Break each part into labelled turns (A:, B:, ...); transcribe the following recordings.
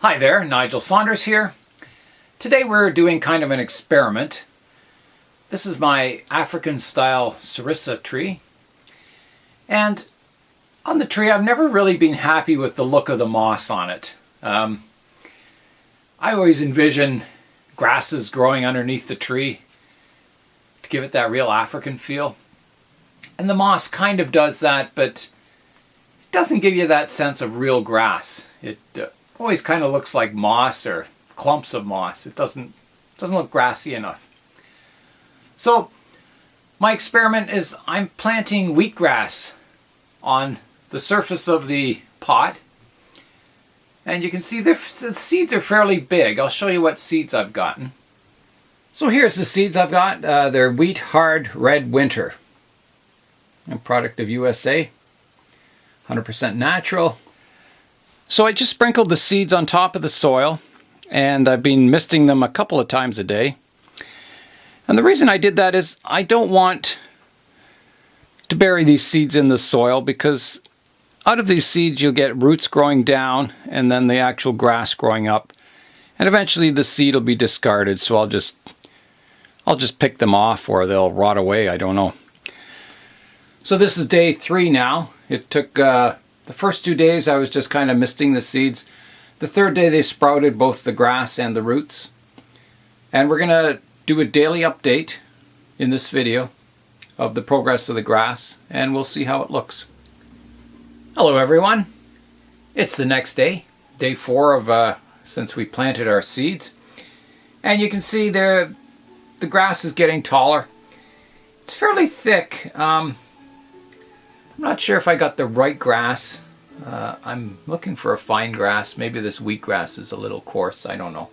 A: Hi there, Nigel Saunders here. Today we're doing kind of an experiment. This is my African style Serissa tree. And on the tree I've never really been happy with the look of the moss on it. I always envision grasses growing underneath the tree to give it that real African feel. And the moss kind of does that, but it doesn't give you that sense of real grass. It always kind of looks like moss or clumps of moss. It doesn't look grassy enough. So my experiment is I'm planting wheatgrass on the surface of the pot. And you can see the seeds are fairly big. I'll show you what seeds I've gotten. So here's the seeds I've got. They're Wheat Hard Red Winter. A product of USA. 100% natural. So I just sprinkled the seeds on top of the soil, and I've been misting them a couple of times a day. And the reason I did that is I don't want to bury these seeds in the soil, because out of these seeds you'll get roots growing down and then the actual grass growing up. And eventually the seed will be discarded, so I'll just pick them off, or they'll rot away, I don't know. So this is day 3 now. It took the first 2 days I was just kind of misting the seeds. The third day they sprouted both the grass and the roots. And we're going to do a daily update in this video of the progress of the grass, and we'll see how it looks. Hello everyone. It's the next day, day 4 of since we planted our seeds. And you can see the grass is getting taller. It's fairly thick. I'm not sure if I got the right grass. I'm looking for a fine grass. Maybe this wheatgrass is a little coarse. I don't know.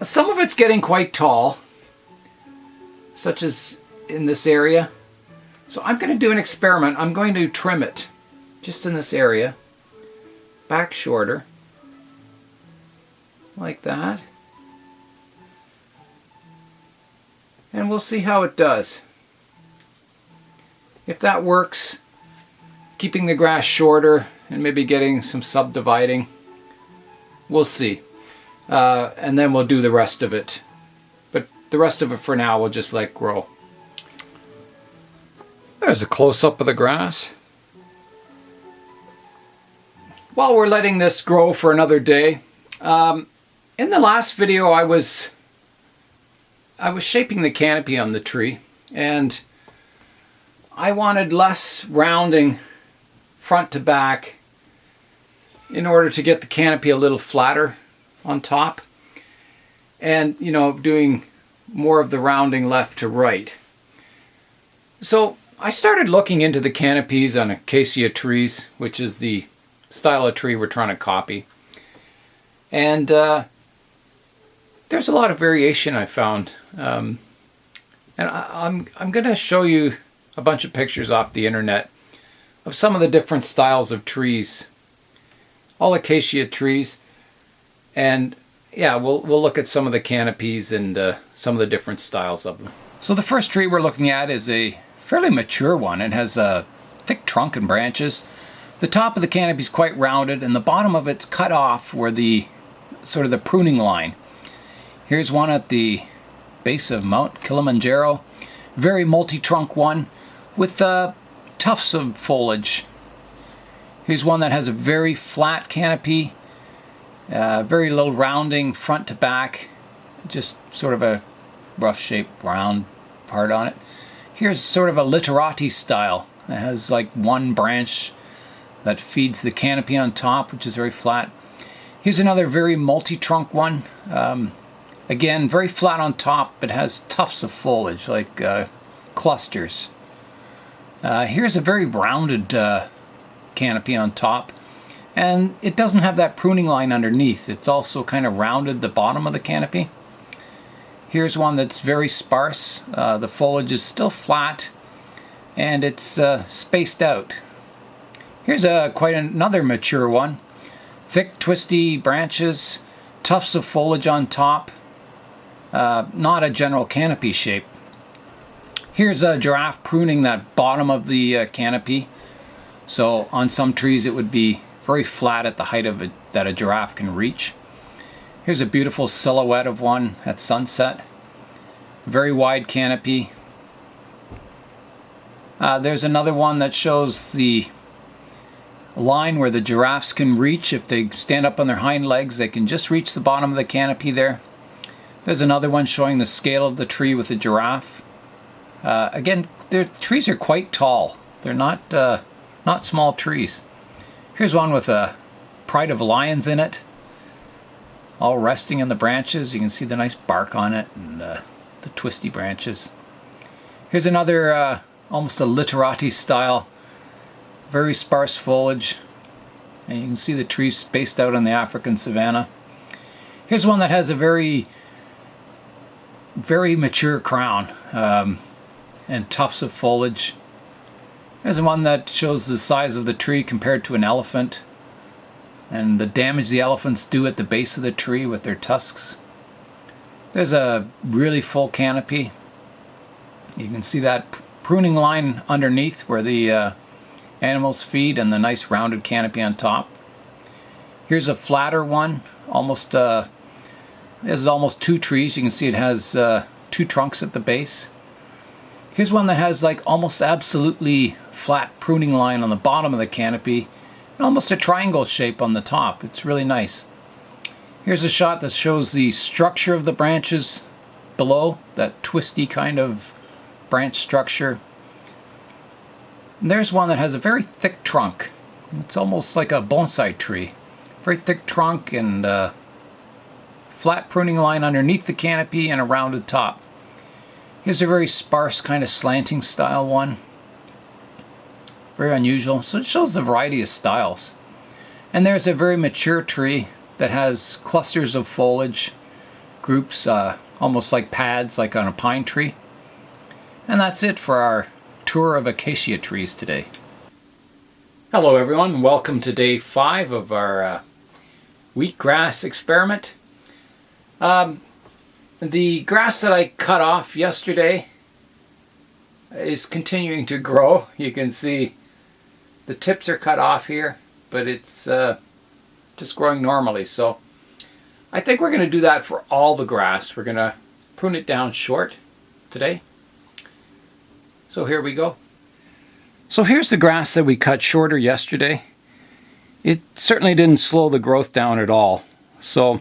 A: Some of it's getting quite tall, such as in this area. So I'm going to do an experiment. I'm going to trim it just in this area, back shorter, like that. And we'll see how it does. If that works, keeping the grass shorter and maybe getting some subdividing, we'll see. And then we'll do the rest of it. But the rest of it for now we'll just let grow. There's a close-up of the grass. While we're letting this grow for another day, in the last video I was shaping the canopy on the tree, and I wanted less rounding front to back in order to get the canopy a little flatter on top, and doing more of the rounding left to right. So I started looking into the canopies on acacia trees, which is the style of tree we're trying to copy, and there's a lot of variation I found, and I'm going to show you a bunch of pictures off the internet of some of the different styles of trees, all acacia trees, and yeah, we'll look at some of the canopies and some of the different styles of them. So the first tree we're looking at is a fairly mature one. It has a thick trunk and branches. The top of the canopy is quite rounded, and the bottom of it's cut off where the sort of the pruning line. Here's one at the base of Mount Kilimanjaro, very multi-trunk one with tufts of foliage. Here's one that has a very flat canopy, very little rounding front to back, just sort of a rough shaped round part on it. Here's sort of a literati style. It has like one branch that feeds the canopy on top, which is very flat. Here's another very multi-trunk one. Again, very flat on top, but has tufts of foliage, like clusters. Here's a very rounded canopy on top, and it doesn't have that pruning line underneath. It's also kind of rounded the bottom of the canopy. Here's one that's very sparse. The foliage is still flat, and it's spaced out. Here's quite another mature one. Thick, twisty branches, tufts of foliage on top. Not a general canopy shape. Here's a giraffe pruning that bottom of the canopy. So on some trees it would be very flat at the height of it that a giraffe can reach. Here's a beautiful silhouette of one at sunset. Very wide canopy. There's another one that shows the line where the giraffes can reach. If they stand up on their hind legs, they can just reach the bottom of the canopy there. There's another one showing the scale of the tree with the giraffe. Again, their trees are quite tall. They're not small trees. Here's one with a pride of lions in it, all resting in the branches. You can see the nice bark on it and the twisty branches. Here's another almost a literati style, very sparse foliage, and you can see the trees spaced out on the African savanna. Here's one that has a very mature crown and tufts of foliage. There's one that shows the size of the tree compared to an elephant and the damage the elephants do at the base of the tree with their tusks. There's a really full canopy. You can see that pruning line underneath where the animals feed and the nice rounded canopy on top. Here's a flatter one, almost this is almost two trees. You can see it has two trunks at the base. Here's one that has like almost absolutely flat pruning line on the bottom of the canopy and almost a triangle shape on the top. It's really nice. Here's a shot that shows the structure of the branches below, that twisty kind of branch structure. And there's one that has a very thick trunk. It's almost like a bonsai tree. Very thick trunk and flat pruning line underneath the canopy and a rounded top. Here's a very sparse kind of slanting style one. Very unusual. So it shows the variety of styles. And there's a very mature tree that has clusters of foliage, groups almost like pads like on a pine tree. And that's it for our tour of acacia trees today. Hello everyone, welcome to day 5 of our wheatgrass experiment. The grass that I cut off yesterday is continuing to grow. You can see the tips are cut off here, but it's just growing normally. So I think we're going to do that for all the grass. We're going to prune it down short today. So here we go. So here's the grass that we cut shorter yesterday. It certainly didn't slow the growth down at all. So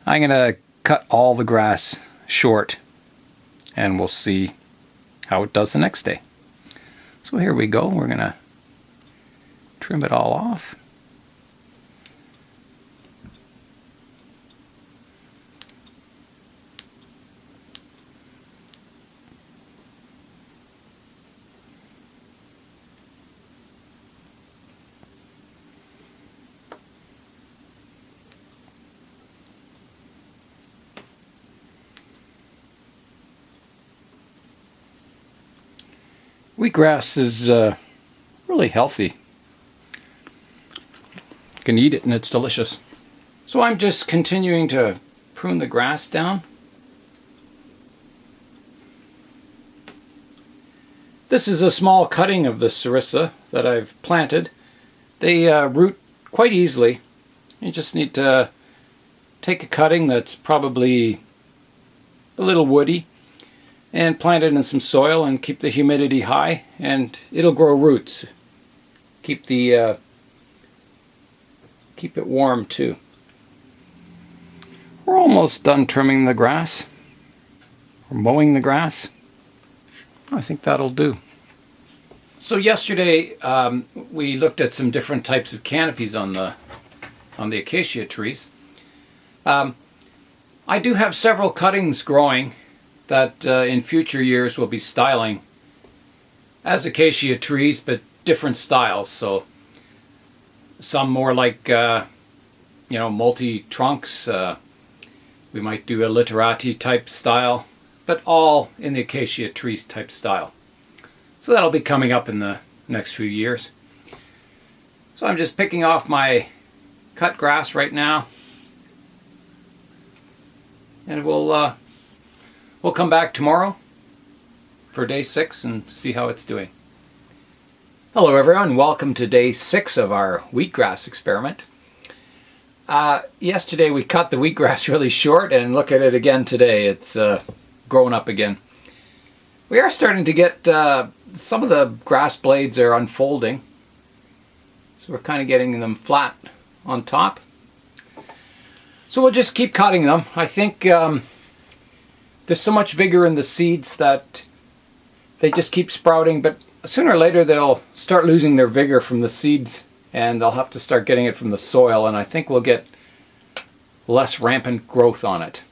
A: I'm going to cut all the grass short and we'll see how it does the next day. So here we go. We're going to trim it all off. Wheatgrass is really healthy. You can eat it and it's delicious. So I'm just continuing to prune the grass down. This is a small cutting of the Serissa that I've planted. They root quite easily. You just need to take a cutting that's probably a little woody and plant it in some soil and keep the humidity high, and it'll grow roots. Keep it warm too. We're almost done trimming the grass, or mowing the grass. I think that'll do. So yesterday we looked at some different types of canopies on the acacia trees. I do have several cuttings growing that in future years will be styling as acacia trees, but different styles. So some more like multi-trunks. We might do a literati type style, but all in the acacia trees type style. So that'll be coming up in the next few years. So I'm just picking off my cut grass right now, and we'll come back tomorrow for day 6 and see how it's doing. Hello everyone, welcome to day 6 of our wheatgrass experiment. Yesterday we cut the wheatgrass really short, and look at it again today. It's growing up again. We are starting to get, some of the grass blades are unfolding. So we're kind of getting them flat on top. So we'll just keep cutting them. I think there's so much vigor in the seeds that they just keep sprouting, but sooner or later they'll start losing their vigor from the seeds, and they'll have to start getting it from the soil, and I think we'll get less rampant growth on it.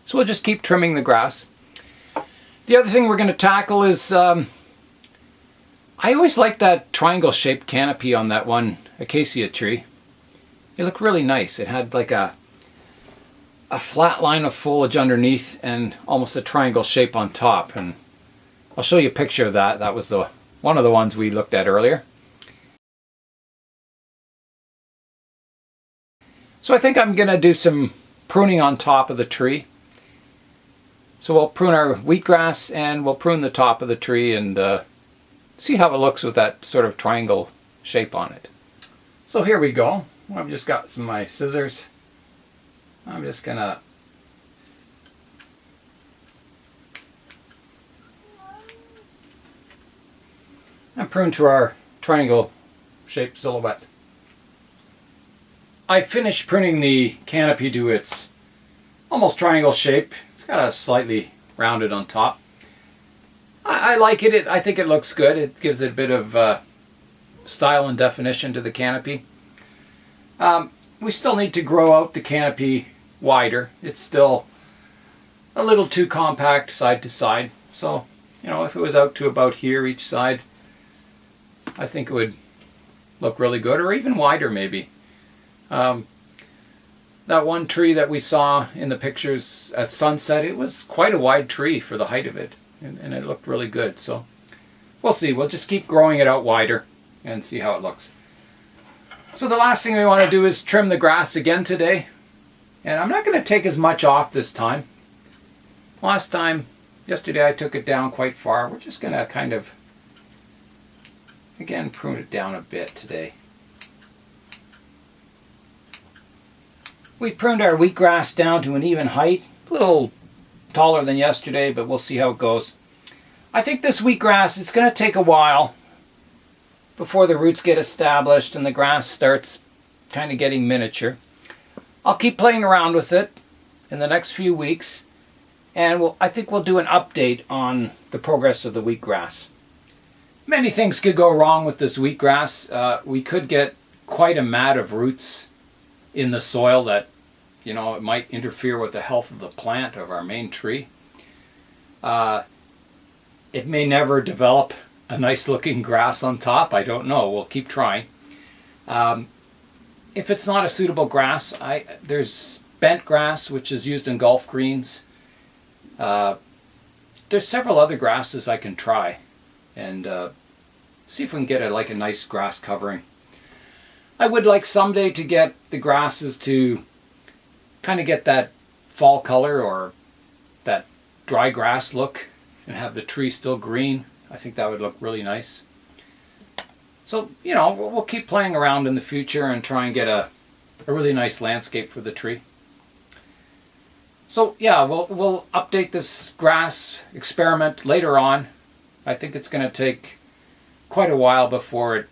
A: So we'll just keep trimming the grass. The other thing we're going to tackle is, I always liked that triangle shaped canopy on that one acacia tree. It looked really nice. It had like a flat line of foliage underneath and almost a triangle shape on top, and I'll show you a picture of that. That was one of the ones we looked at earlier. So I think I'm going to do some pruning on top of the tree. So we'll prune our wheatgrass and we'll prune the top of the tree and see how it looks with that sort of triangle shape on it. So here we go. I've just got some of my scissors. I'm just going to prune to our triangle shaped silhouette. I finished pruning the canopy to its almost triangle shape. It's got a slightly rounded on top. I like it. I think it looks good. It gives it a bit of style and definition to the canopy. We still need to grow out the canopy wider. It's still a little too compact side to side. So, you know, if it was out to about here each side, I think it would look really good, or even wider maybe. That one tree that we saw in the pictures at sunset, it was quite a wide tree for the height of it, and it looked really good. So we'll see. We'll just keep growing it out wider and see how it looks. So the last thing we want to do is trim the grass again today. And I'm not going to take as much off this time. Yesterday I took it down quite far. We're just going to kind of, again, prune it down a bit today. We pruned our wheatgrass down to an even height, a little taller than yesterday, but we'll see how it goes. I think this wheatgrass is going to take a while before the roots get established and the grass starts kind of getting miniature. I'll keep playing around with it in the next few weeks, and I think we'll do an update on the progress of the wheatgrass. Many things could go wrong with this wheatgrass. We could get quite a mat of roots in the soil that, you know, it might interfere with the health of the plant of our main tree. It may never develop a nice looking grass on top. I don't know. We'll keep trying. If it's not a suitable grass, there's bent grass, which is used in golf greens. There's several other grasses I can try and see if we can get a nice grass covering. I would like someday to get the grasses to kind of get that fall color or that dry grass look and have the tree still green. I think that would look really nice. So, you know, we'll keep playing around in the future and try and get a really nice landscape for the tree. So, yeah, we'll update this grass experiment later on. I think it's going to take quite a while before it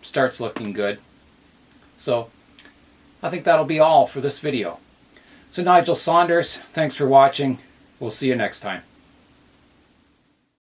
A: starts looking good. So, I think that'll be all for this video. So, Nigel Saunders, thanks for watching. We'll see you next time.